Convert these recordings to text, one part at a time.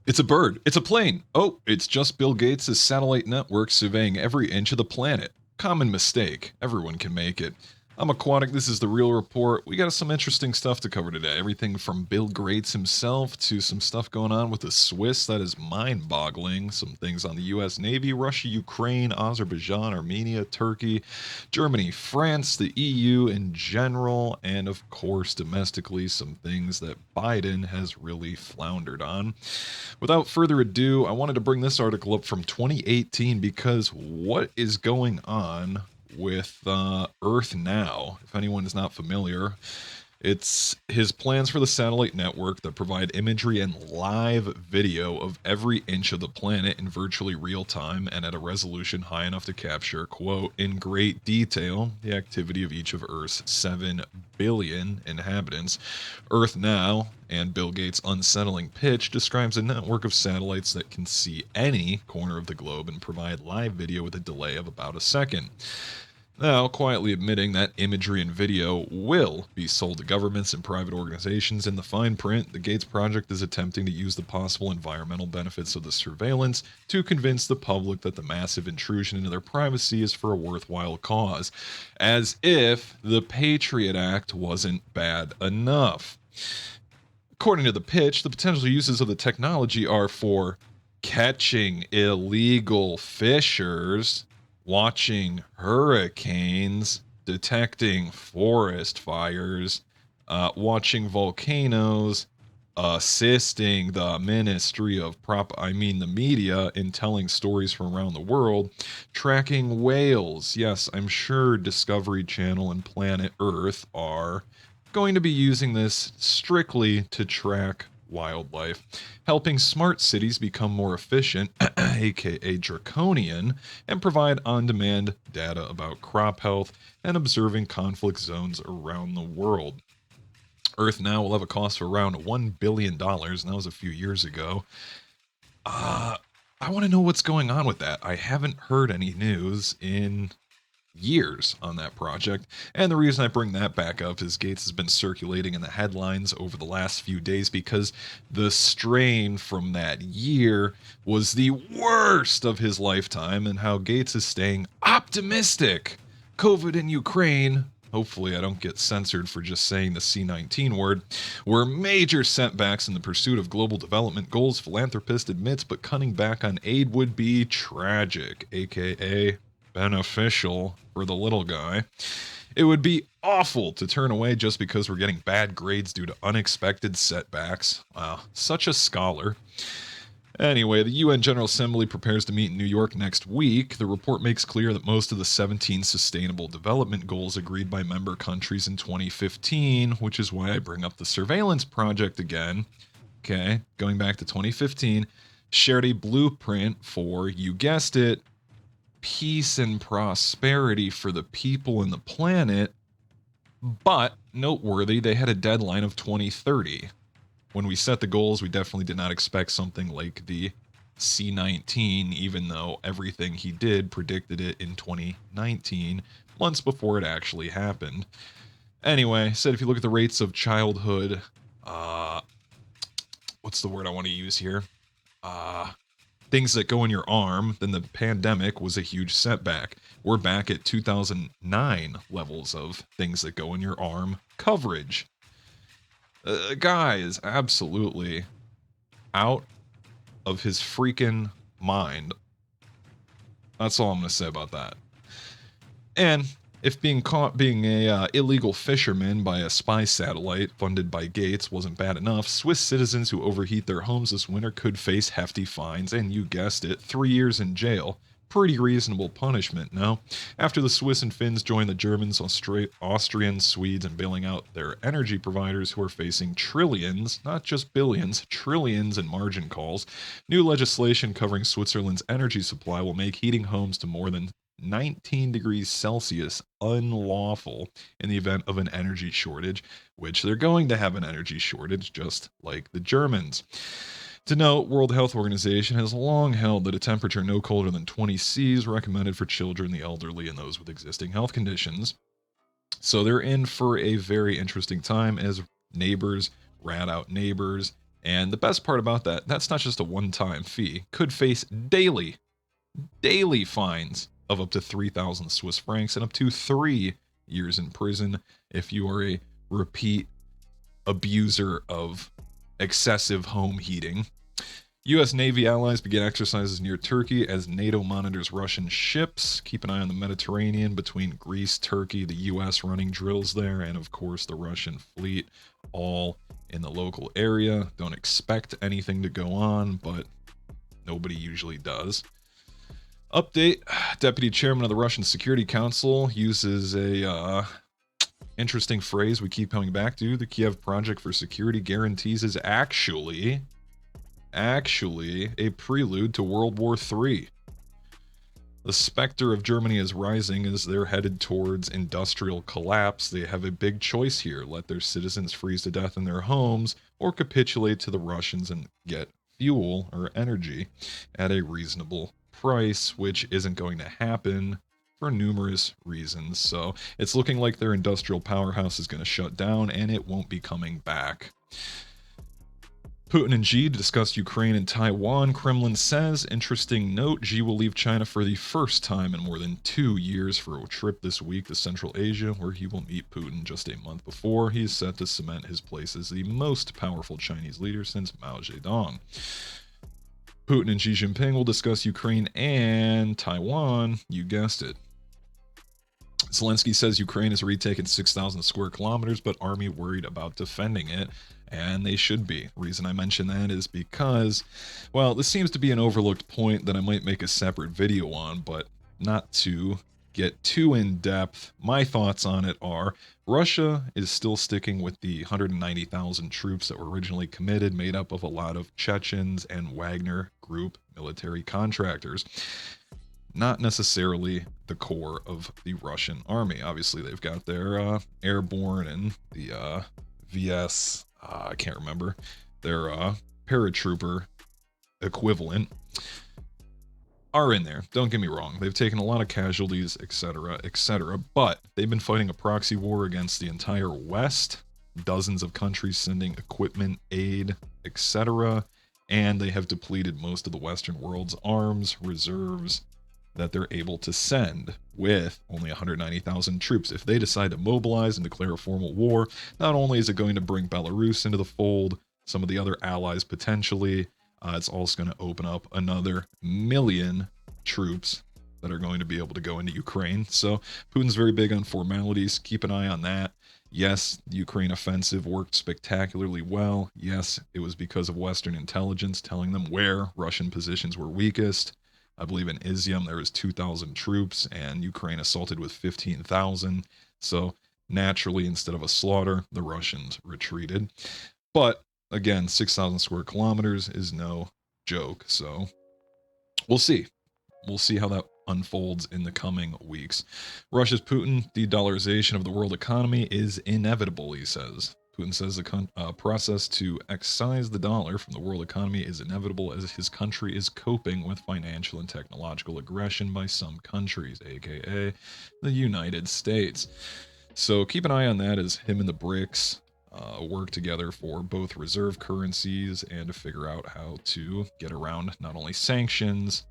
It's a bird. It's a plane. Oh, it's just Bill Gates' satellite network surveying every inch of the planet. Common mistake. Everyone can make it. I'm Aquatic. This is the Real Report. We got some interesting stuff to cover today. Everything from Bill Gates himself to some stuff going on with the Swiss that is mind-boggling. Some things on the U.S. Navy, Russia, Ukraine, Azerbaijan, Armenia, Turkey, Germany, France, the EU in general, and of course, domestically, some things that Biden has really floundered on. Without further ado, I wanted to bring this article up from 2018 because what is going on with Earth Now? If anyone is not familiar, it's his plans for the satellite network that provide imagery and live video of every inch of the planet in virtually real time and at a resolution high enough to capture, quote, in great detail, the activity of each of Earth's 7 billion inhabitants. Earth Now and Bill Gates' unsettling pitch describes a network of satellites that can see any corner of the globe and provide live video with a delay of about a second. Now, quietly admitting that imagery and video will be sold to governments and private organizations in the fine print, the Gates project is attempting to use the possible environmental benefits of the surveillance to convince the public that the massive intrusion into their privacy is for a worthwhile cause, as if the Patriot Act wasn't bad enough. According to the pitch, the potential uses of the technology are for catching illegal fishers, watching hurricanes, detecting forest fires, watching volcanoes, assisting the Ministry of the media in telling stories from around the world, tracking whales. Yes, I'm sure Discovery Channel and Planet Earth are going to be using this strictly to track wildlife, helping smart cities become more efficient, aka draconian, and provide on-demand data about crop health and observing conflict zones around the world. Earth Now will have a cost of around $1 billion, and that was a few years ago. I want to know what's going on with that. I haven't heard any news in years on that project. And the reason I bring that back up is Gates has been circulating in the headlines over the last few days because the strain from that year was the worst of his lifetime, and how Gates is staying optimistic. COVID in Ukraine, hopefully I don't get censored for just saying the C-19 word, were major setbacks in the pursuit of global development goals, philanthropist admits, but cutting back on aid would be tragic, aka beneficial for the little guy. It would be awful to turn away just because we're getting bad grades due to unexpected setbacks. Wow, such a scholar. Anyway, the UN General Assembly prepares to meet in New York next week. The report makes clear that most of the 17 Sustainable Development Goals agreed by member countries in 2015, which is why I bring up the surveillance project again. Okay, going back to 2015, shared a blueprint for, you guessed it, peace and prosperity for the people and the planet, but noteworthy, they had a deadline of 2030. When we set the goals, we definitely did not expect something like the C-19, even though everything he did predicted it in 2019, months before it actually happened. Anyway, said if you look at the rates of childhood, what's the word I want to use here? Things that go in your arm, then the pandemic was a huge setback. We're back at 2009 levels of things that go in your arm coverage. Guy is absolutely out of his freaking mind. That's all I'm going to say about that. And if being caught being a illegal fisherman by a spy satellite funded by Gates wasn't bad enough, Swiss citizens who overheat their homes this winter could face hefty fines and, you guessed it, 3 years in jail. Pretty reasonable punishment, no? After the Swiss and Finns joined the Germans, Austrians, Swedes, and bailing out their energy providers who are facing trillions, not just billions, trillions in margin calls, new legislation covering Switzerland's energy supply will make heating homes to more than 19 degrees Celsius unlawful in the event of an energy shortage, which they're going to have an energy shortage, just like the Germans. To note, World Health Organization has long held that a temperature no colder than 20 C is recommended for children, the elderly, and those with existing health conditions. So they're in for a very interesting time as neighbors rat out neighbors And the best part about that, that's not just a one-time fee. Could face daily fines of up to 3,000 Swiss francs and up to 3 years in prison if you are a repeat abuser of excessive home heating. U.S. Navy allies begin exercises near Turkey as NATO monitors Russian ships. Keep an eye on the Mediterranean between Greece, Turkey, the U.S. running drills there, and of course the Russian fleet, all in the local area. Don't expect anything to go on, but nobody usually does. Update, Deputy Chairman of the Russian Security Council uses a interesting phrase we keep coming back to. The Kiev Project for Security Guarantees is actually a prelude to World War III. The specter of Germany is rising as they're headed towards industrial collapse. They have a big choice here: let their citizens freeze to death in their homes or capitulate to the Russians and get fuel or energy at a reasonable price, which isn't going to happen for numerous reasons. So it's looking like their industrial powerhouse is going to shut down and it won't be coming back. Putin and Xi discussed Ukraine and Taiwan. Kremlin says, interesting note, Xi will leave China for the first time in more than 2 years for a trip this week to Central Asia, where he will meet Putin just a month before. He is set to cement his place as the most powerful Chinese leader since Mao Zedong. Putin and Xi Jinping will discuss Ukraine and Taiwan. You guessed it. Zelensky says Ukraine has retaken 6,000 square kilometers, but army worried about defending it. And they should be. The reason I mention that is because, well, this seems to be an overlooked point that I might make a separate video on, but not to get too in depth. My thoughts on it are Russia is still sticking with the 190,000 troops that were originally committed, made up of a lot of Chechens and Wagner Group military contractors. Not necessarily the core of the Russian army. Obviously, they've got their airborne and the VS, I can't remember, their paratrooper equivalent are in there. Don't get me wrong. They've taken a lot of casualties, etc., etc., but they've been fighting a proxy war against the entire West, dozens of countries sending equipment, aid, etc., and they have depleted most of the Western world's arms reserves that they're able to send with only 190,000 troops. If they decide to mobilize and declare a formal war, not only is it going to bring Belarus into the fold, some of the other allies potentially, it's also going to open up another million troops that are going to be able to go into Ukraine. So Putin's very big on formalities. Keep an eye on that. Yes, the Ukraine offensive worked spectacularly well. Yes, it was because of Western intelligence telling them where Russian positions were weakest. I believe in Izium there was 2,000 troops and Ukraine assaulted with 15,000. So naturally, instead of a slaughter, the Russians retreated. But again, 6,000 square kilometers is no joke. So we'll see. We'll see how that unfolds in the coming weeks. Russia's Putin, the dollarization of the world economy is inevitable, he says. Putin says the process to excise the dollar from the world economy is inevitable as his country is coping with financial and technological aggression by some countries, aka the United States. So keep an eye on that as him and the BRICS work together for both reserve currencies and to figure out how to get around not only sanctions.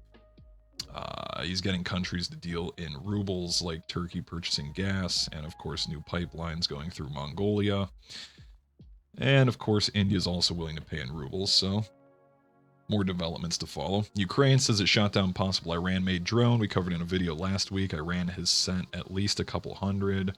He's getting countries to deal in rubles, like Turkey purchasing gas, and of course new pipelines going through Mongolia. And of course, India's also willing to pay in rubles, so more developments to follow. Ukraine says it shot down possible Iran-made drone. We covered in a video last week. Iran has sent at least a couple hundred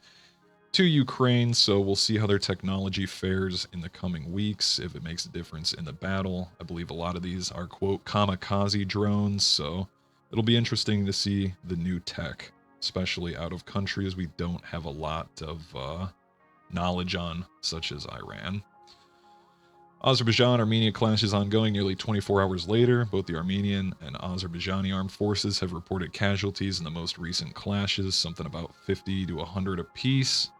to Ukraine, so we'll see how their technology fares in the coming weeks, if it makes a difference in the battle. I believe a lot of these are, quote, kamikaze drones, so it'll be interesting to see the new tech, especially out of countries we don't have a lot of knowledge on, such as Iran. Azerbaijan-Armenia Clash is ongoing nearly 24 hours later. Both the Armenian and Azerbaijani armed forces have reported casualties in the most recent clashes, something about 50 to 100 apiece.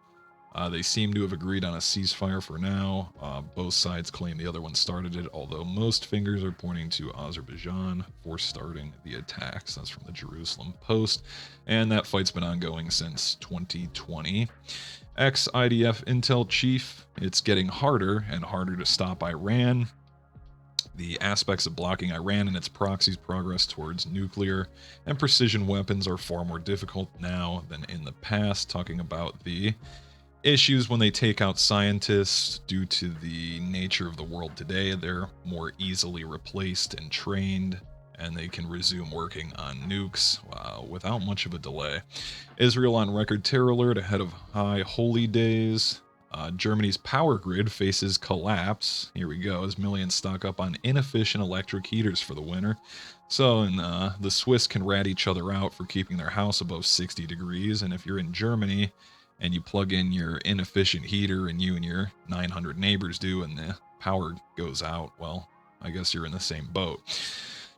They seem to have agreed on a ceasefire for now. Both sides claim the other one started it, although most fingers are pointing to Azerbaijan for starting the attacks. That's from the Jerusalem Post. And that fight's been ongoing since 2020. Ex-IDF intel chief, it's getting harder and harder to stop Iran. The aspects of blocking Iran and its proxies' progress towards nuclear and precision weapons are far more difficult now than in the past, talking about the issues when they take out scientists due to the nature of the world today. They're more easily replaced and trained, and they can resume working on nukes without much of a delay. Israel on record terror alert ahead of high holy days. Germany's power grid faces collapse. Here we go, as millions stock up on inefficient electric heaters for the winter. So, and the Swiss can rat each other out for keeping their house above 60 degrees. And if you're in Germany and you plug in your inefficient heater and you and your 900 neighbors do, and the power goes out, well, I guess you're in the same boat.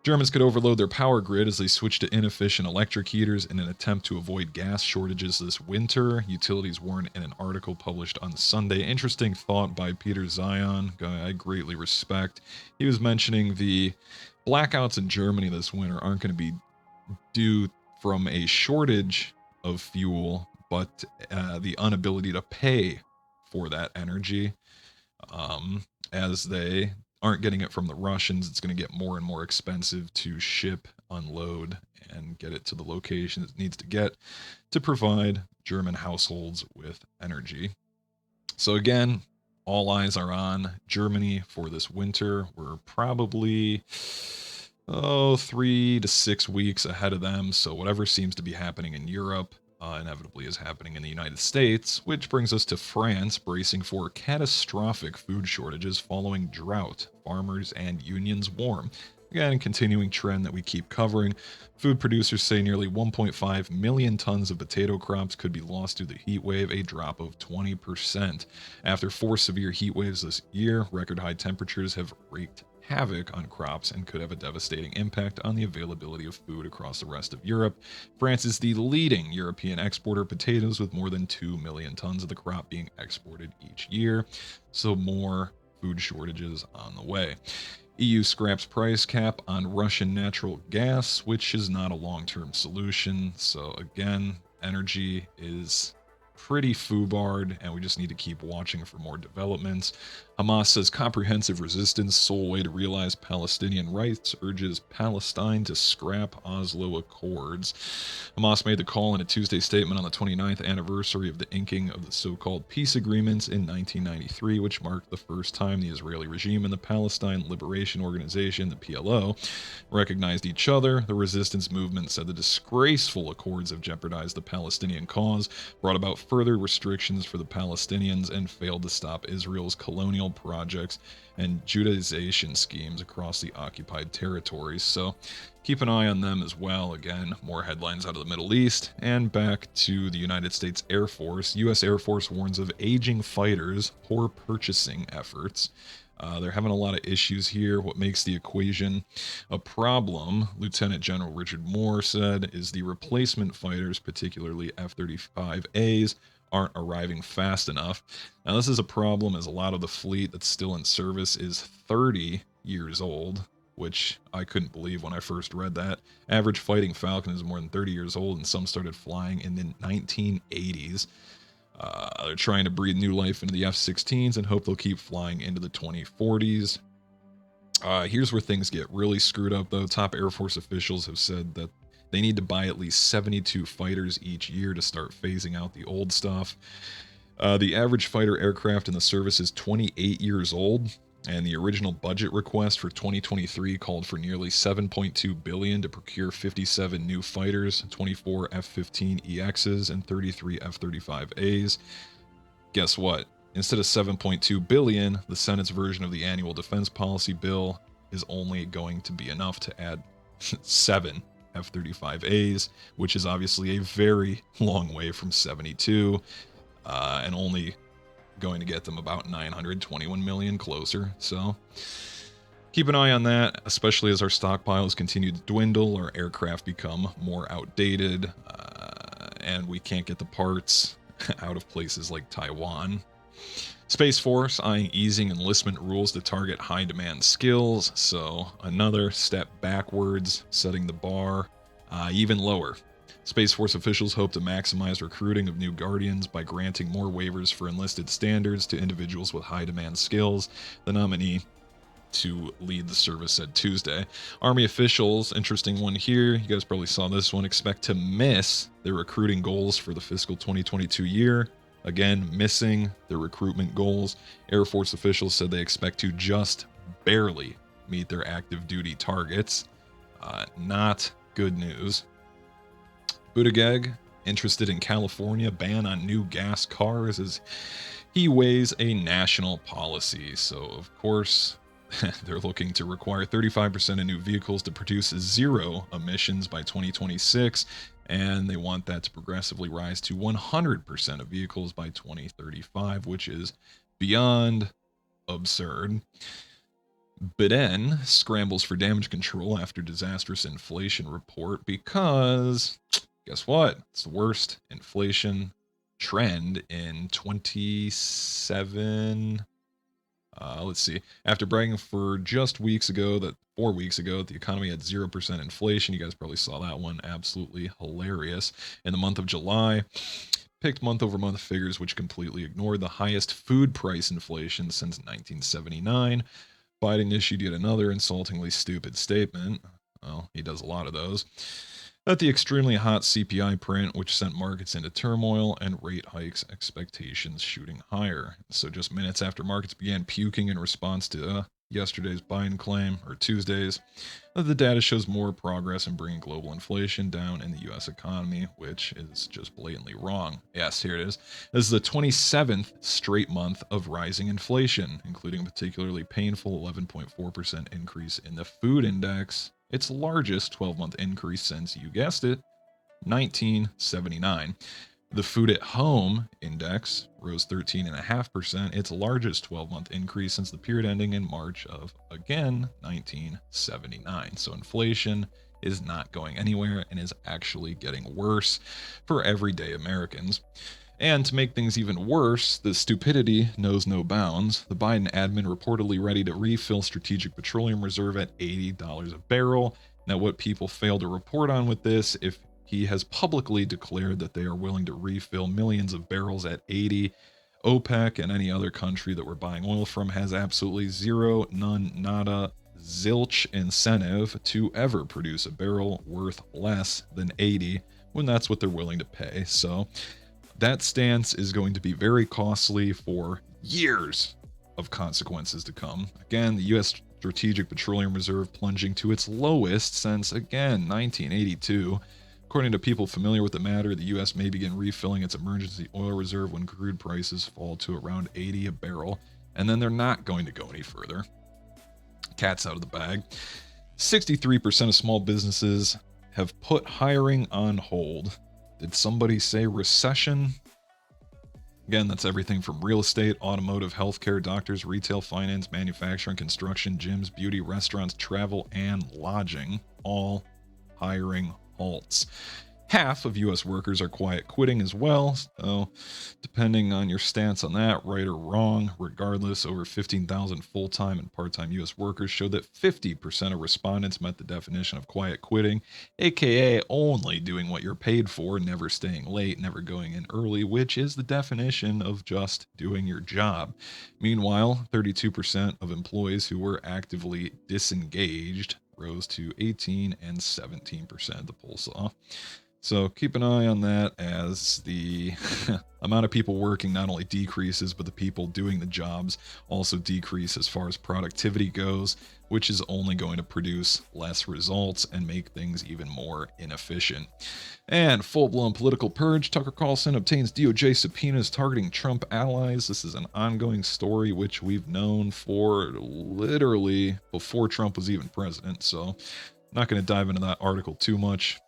Germans could overload their power grid as they switch to inefficient electric heaters in an attempt to avoid gas shortages this winter, utilities warn in an article published on Sunday. Interesting thought by Peter Zion, guy I greatly respect. He was mentioning the blackouts in Germany this winter aren't going to be due from a shortage of fuel, but the inability to pay for that energy, as they aren't getting it from the Russians. It's going to get more and more expensive to ship, unload, and get it to the location it needs to get to provide German households with energy. So again, all eyes are on Germany for this winter. We're probably 3 to 6 weeks ahead of them. So whatever seems to be happening in Europe inevitably is happening in the United States, which brings us to France, bracing for catastrophic food shortages following drought. Farmers and unions warn. Again, a continuing trend that we keep covering. Food producers say nearly 1.5 million tons of potato crops could be lost due to the heat wave, a drop of 20%. After 4 severe heat waves this year, record high temperatures have wreaked havoc on crops and could have a devastating impact on the availability of food across the rest of Europe. France is the leading European exporter of potatoes, with more than 2 million tons of the crop being exported each year. So more food shortages on the way. EU scraps price cap on Russian natural gas, which is not a long-term solution. So again, energy is pretty foobarred, and we just need to keep watching for more developments. Hamas says comprehensive resistance, sole way to realize Palestinian rights, urges Palestine to scrap Oslo Accords. Hamas made the call in a Tuesday statement on the 29th anniversary of the inking of the so-called peace agreements in 1993, which marked the first time the Israeli regime and the Palestine Liberation Organization, the PLO, recognized each other. The resistance movement said the disgraceful accords have jeopardized the Palestinian cause, brought about further restrictions for the Palestinians, and failed to stop Israel's colonial projects and Judaization schemes across the occupied territories. So keep an eye on them as well. Again, more headlines out of the Middle East. And back to the United States Air Force. U.S. Air Force warns of aging fighters, poor purchasing efforts. They're having a lot of issues here. What makes the equation a problem, Lieutenant General Richard Moore said, is the replacement fighters, particularly F-35As, aren't arriving fast enough. Now, this is a problem as a lot of the fleet that's still in service is 30 years old, which I couldn't believe when I first read that. Average fighting Falcon is more than 30 years old, and some started flying in the 1980s. They're trying to breathe new life into the F-16s and hope they'll keep flying into the 2040s. Here's where things get really screwed up, though. Top Air Force officials have said that they need to buy at least 72 fighters each year to start phasing out the old stuff. The average fighter aircraft in the service is 28 years old, and the original budget request for 2023 called for nearly $7.2 billion to procure 57 new fighters, 24 F-15EXs, and 33 F-35As. Guess what? Instead of $7.2 billion, the Senate's version of the annual defense policy bill is only going to be enough to add 7 F-35As, which is obviously a very long way from 72, and only going to get them about 921 million closer. So keep an eye on that, especially as our stockpiles continue to dwindle, our aircraft become more outdated, and we can't get the parts out of places like Taiwan. Space Force eyeing easing enlistment rules to target high demand skills, so another step backwards, setting the bar even lower. Space Force officials hope to maximize recruiting of new Guardians by granting more waivers for enlisted standards to individuals with high demand skills. The nominee to lead the service said Tuesday. Army officials, interesting one here, you guys probably saw this one, expect to miss their recruiting goals for the fiscal 2022 year. Again, missing their recruitment goals. Air Force officials said they expect to just barely meet their active duty targets. Not good news. Buttigieg, interested in California ban on new gas cars as he weighs a national policy. So, of course, they're looking to require 35% of new vehicles to produce zero emissions by 2026, and they want that to progressively rise to 100% of vehicles by 2035, which is beyond absurd. Biden scrambles for damage control after disastrous inflation report because, guess what? It's the worst inflation trend in 27. Let's see. After bragging for just 4 weeks ago, that the economy had 0% inflation. You guys probably saw that one. Absolutely hilarious. In the month of July, picked month-over-month figures which completely ignored the highest food price inflation since 1979. Biden issued yet another insultingly stupid statement. Well, he does a lot of those. That the extremely hot CPI print, which sent markets into turmoil, and rate hikes expectations shooting higher. So just minutes after markets began puking in response to yesterday's Biden claim, or Tuesday's, the data shows more progress in bringing global inflation down in the U.S. economy, which is just blatantly wrong. Yes, here it is. This is the 27th straight month of rising inflation, including a particularly painful 11.4% increase in the food index, its largest 12-month increase since, you guessed it, 1979. The food at home index rose 13.5%, its largest 12-month increase since the period ending in March of, again, 1979. So inflation is not going anywhere and is actually getting worse for everyday Americans. And to make things even worse, the stupidity knows no bounds. The Biden admin reportedly ready to refill strategic petroleum reserve at $80 a barrel. Now, what people fail to report on with this, if he has publicly declared that they are willing to refill millions of barrels at 80, OPEC and any other country that we're buying oil from has absolutely zero, none, nada, zilch incentive to ever produce a barrel worth less than 80 when that's what they're willing to pay. So that stance is going to be very costly for years of consequences to come. Again, the U.S. Strategic Petroleum Reserve plunging to its lowest since, again, 1982. According to people familiar with the matter, the U.S. may begin refilling its emergency oil reserve when crude prices fall to around 80 a barrel, and then they're not going to go any further. Cat's out of the bag. 63% of small businesses have put hiring on hold. Did somebody say recession? Again, that's everything from real estate, automotive, healthcare, doctors, retail, finance, manufacturing, construction, gyms, beauty, restaurants, travel, and lodging. All hiring halts. Half of U.S. workers are quiet quitting as well, so depending on your stance on that, right or wrong, regardless, over 15,000 full-time and part-time U.S. workers showed that 50% of respondents met the definition of quiet quitting, aka only doing what you're paid for, never staying late, never going in early, which is the definition of just doing your job. Meanwhile, 32% of employees who were actively disengaged rose to 18 and 17%, the poll saw. So keep an eye on that as the amount of people working not only decreases, but the people doing the jobs also decrease as far as productivity goes, which is only going to produce less results and make things even more inefficient. And full-blown political purge. Tucker Carlson obtains DOJ subpoenas targeting Trump allies. This is an ongoing story which we've known for literally before Trump was even president. So not going to dive into that article too much.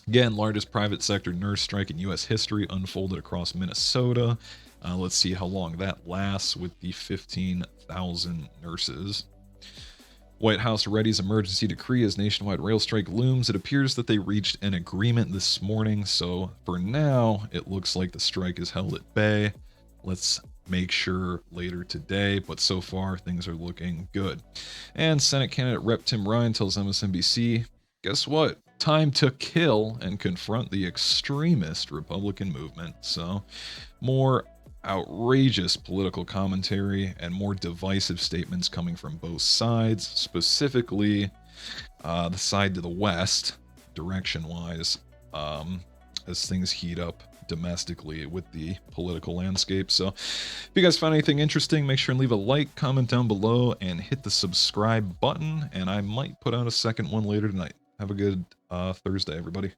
Again, largest private sector nurse strike in U.S. history unfolded across Minnesota. Let's see how long that lasts with the 15,000 nurses. White House readies emergency decree as nationwide rail strike looms. It appears that they reached an agreement this morning, so for now, it looks like the strike is held at bay. Let's make sure later today, but so far, things are looking good. And Senate candidate Rep. Tim Ryan tells MSNBC, guess what? Time to kill and confront the extremist Republican movement. So, more outrageous political commentary and more divisive statements coming from both sides, specifically the side to the west, direction-wise, as things heat up domestically with the political landscape. So if you guys found anything interesting, make sure and leave a like, comment down below, and hit the subscribe button, and I might put out a second one later tonight. Have a good Thursday, everybody.